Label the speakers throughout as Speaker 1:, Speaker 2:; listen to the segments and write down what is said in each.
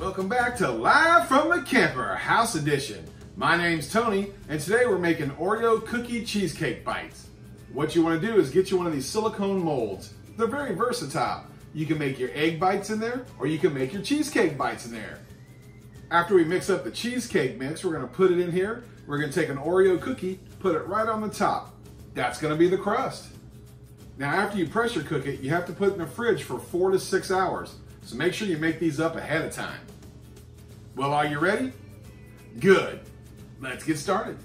Speaker 1: Welcome back to Live from the Camper, House Edition. My name's Tony, and today we're making Oreo cookie cheesecake bites. What you want to do is get you one of these silicone molds. They're very versatile. You can make your egg bites in there, or you can make your cheesecake bites in there. After we mix up the cheesecake mix, we're going to put it in here. We're going to take an Oreo cookie, put it right on the top. That's going to be the crust. Now after you pressure cook it, you have to put it in the fridge for 4 to 6 hours. So make sure you make these up ahead of time. Well, are you ready? Good. Let's get started.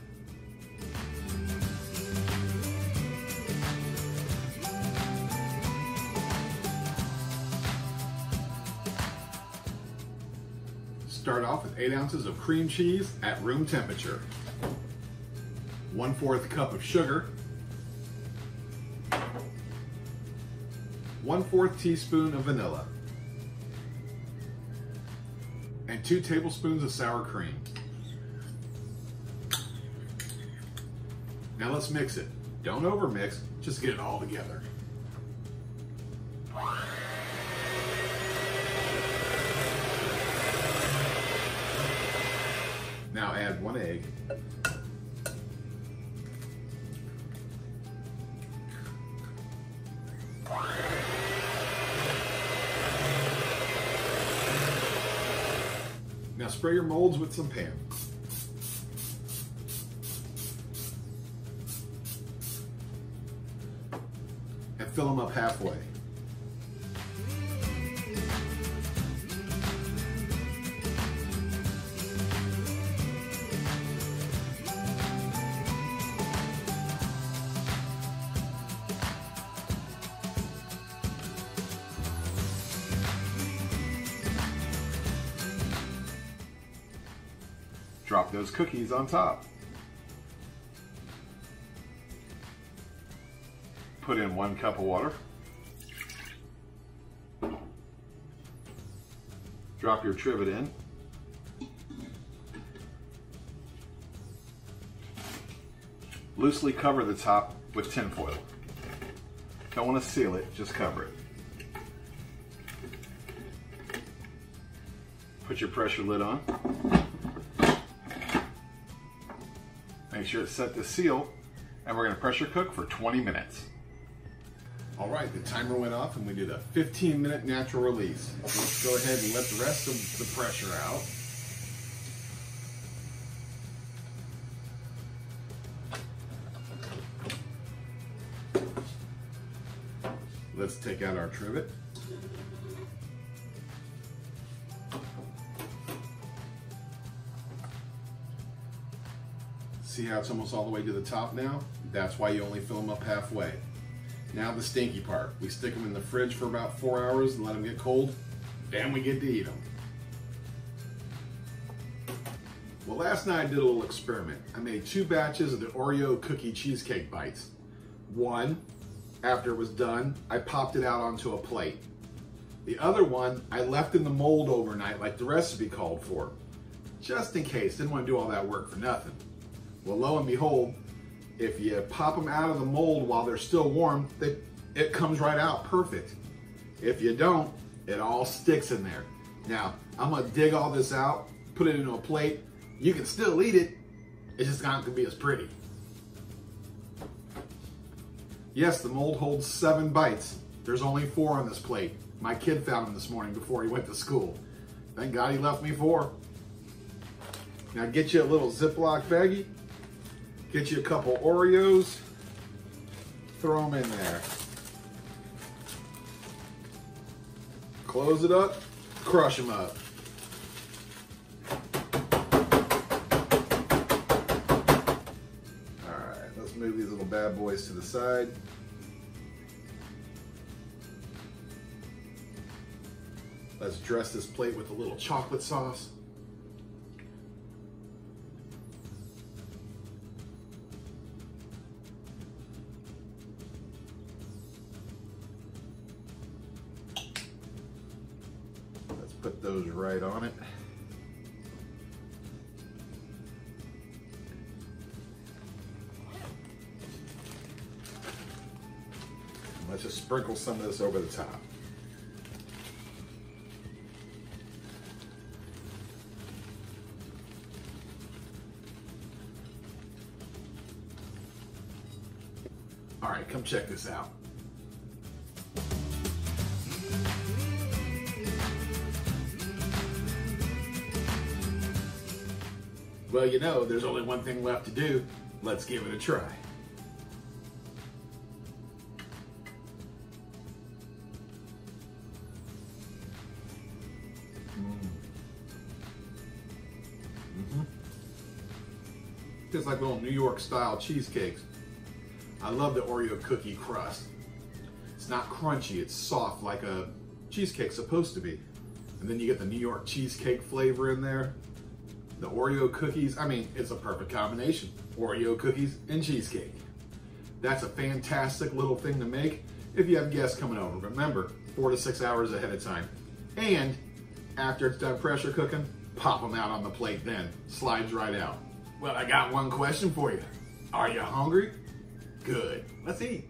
Speaker 1: Start off with 8 ounces of cream cheese at room temperature, 1/4 cup of sugar, 1/4 teaspoon of vanilla, and 2 tablespoons of sour cream. Now let's mix it. Don't overmix, just get it all together. Now add 1 egg. Now spray your molds with some pan. And fill them up halfway. Drop those cookies on top. Put in 1 cup of water. Drop your trivet in. Loosely cover the top with tin foil. Don't want to seal it, just cover it. Put your pressure lid on. Make sure it's set to seal, and we're going to pressure cook for 20 minutes. All right, the timer went off and we did a 15-minute natural release. Let's go ahead and let the rest of the pressure out. Let's take out our trivet. See how it's almost all the way to the top now? That's why you only fill them up halfway. Now the stinky part. We stick them in the fridge for about 4 hours and let them get cold. Then we get to eat them. Well, last night I did a little experiment. I made 2 batches of the Oreo cookie cheesecake bites. One, after it was done, I popped it out onto a plate. The other one, I left in the mold overnight like the recipe called for. Just in case, didn't want to do all that work for nothing. Well, lo and behold, if you pop them out of the mold while they're still warm, it comes right out perfect. If you don't, it all sticks in there. Now, I'm gonna dig all this out, put it into a plate. You can still eat it, it's just not gonna be as pretty. Yes, the mold holds 7 bites. There's only 4 on this plate. My kid found them this morning before he went to school. Thank God he left me 4. Now get you a little Ziploc baggie. Get you a couple Oreos, throw them in there. Close it up, crush them up. All right, let's move these little bad boys to the side. Let's dress this plate with a little chocolate sauce. Put those right on it. Let's just sprinkle some of this over the top. All right, come check this out. Well, you know, there's only one thing left to do. Let's give it a try. Just like little New York style cheesecakes. I love the Oreo cookie crust. It's not crunchy, it's soft like a cheesecake's supposed to be. And then you get the New York cheesecake flavor in there. The Oreo cookies, I mean, it's a perfect combination. Oreo cookies and cheesecake. That's a fantastic little thing to make if you have guests coming over. Remember, 4 to 6 hours ahead of time. And after it's done pressure cooking, pop them out on the plate then. Slides right out. Well, I got one question for you. Are you hungry? Good. Let's eat.